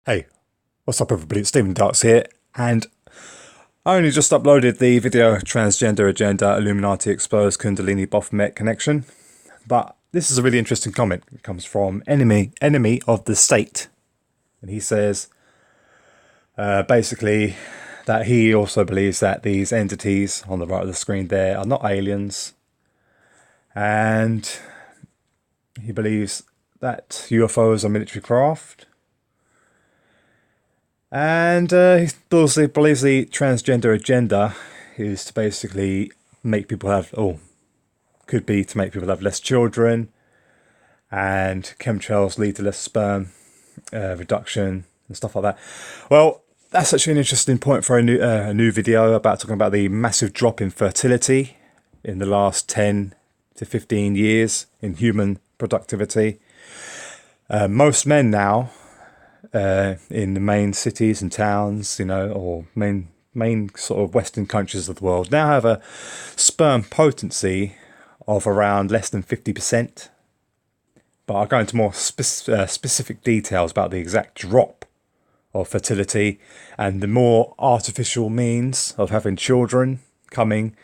Hey, what's up everybody, it's Stephen Darks here, and I only just uploaded the video Transgender Agenda Illuminati Exposed Kundalini Baphomet Connection, but this is a really interesting comment. It comes from enemy of the state, and he says basically that he also believes that these entities on the right of the screen there are not aliens, and he believes that UFOs are military craft. And he believes the transgender agenda is to basically make people have, could be to make people have less children, and chemtrails lead to less sperm reduction and stuff like that. Well, that's actually an interesting point for a new video about talking about the massive drop in fertility in the last 10 to 15 years in human productivity. Most men now, in the main cities and towns, or main sort of Western countries of the world, now have a sperm potency of around less than 50%. But I'll go into more specific details about the exact drop of fertility and the more artificial means of having children coming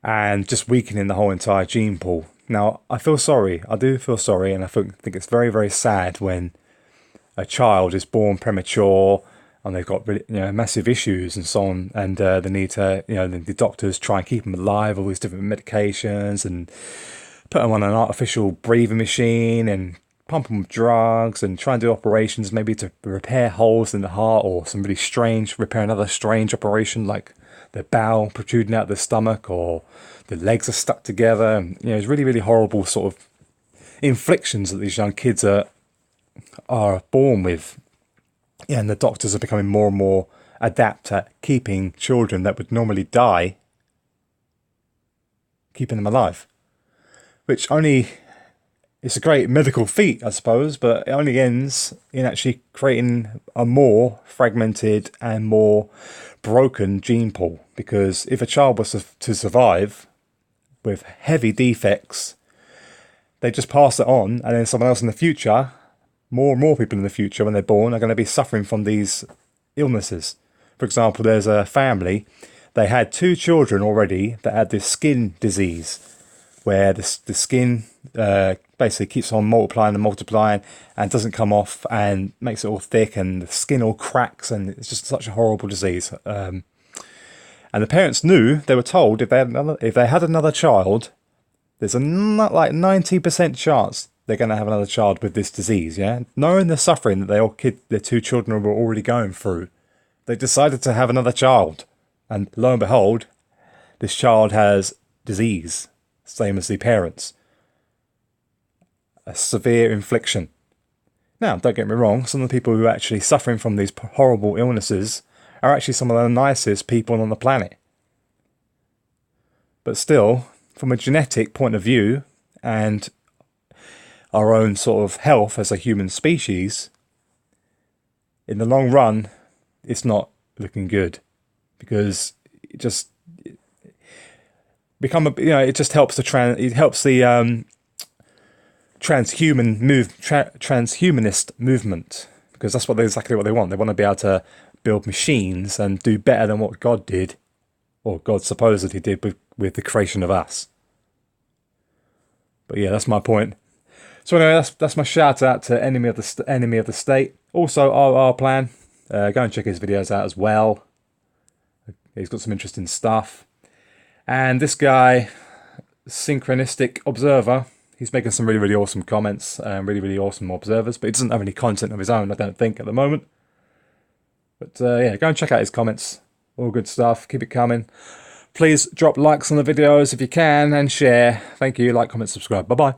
and just weakening the whole entire gene pool. Now, I do feel sorry, and I think it's very, very sad when a child is born premature and they've got massive issues and so on, and they need to, the doctors try and keep them alive, all these different medications, and put them on an artificial breathing machine and pump them with drugs and try and do operations maybe to repair holes in the heart, or repair another strange operation like the bowel protruding out of the stomach, or the legs are stuck together. And, it's really, really horrible sort of inflictions that these young kids are born with. Yeah, and the doctors are becoming more and more adept at keeping children that would normally die, keeping them alive, which it's a great medical feat, I suppose, but it only ends in actually creating a more fragmented and more broken gene pool. Because if a child was to survive with heavy defects, they just pass it on, and then someone else in the future, more and more people in the future when they're born, are going to be suffering from these illnesses. For example, there's a family, they had 2 children already that had this skin disease, where the skin basically keeps on multiplying and doesn't come off, and makes it all thick, and the skin all cracks, and it's just such a horrible disease. And the parents knew, they were told, if they had another child, there's a like 90% chance they're going to have another child with this disease, yeah? Knowing the suffering that their 2 children were already going through, they decided to have another child. And lo and behold, this child has disease, same as the parents. A severe infliction. Now, don't get me wrong, some of the people who are actually suffering from these horrible illnesses are actually some of the nicest people on the planet. But still, from a genetic point of view, and our own sort of health as a human species, in the long run, it's not looking good, because it just it just helps the transhumanist movement, because that's exactly what they want. They want to be able to build machines and do better than what God did, or God supposedly did with the creation of us. But yeah, that's my point. So anyway, that's my shout out to enemy of the state. Also, our plan. Go and check his videos out as well. He's got some interesting stuff. And this guy, Synchronistic Observer, he's making some really, really awesome comments and really, really awesome observers. But he doesn't have any content of his own, I don't think, at the moment. But yeah, go and check out his comments. All good stuff. Keep it coming. Please drop likes on the videos if you can, and share. Thank you. Like, comment, subscribe. Bye-bye.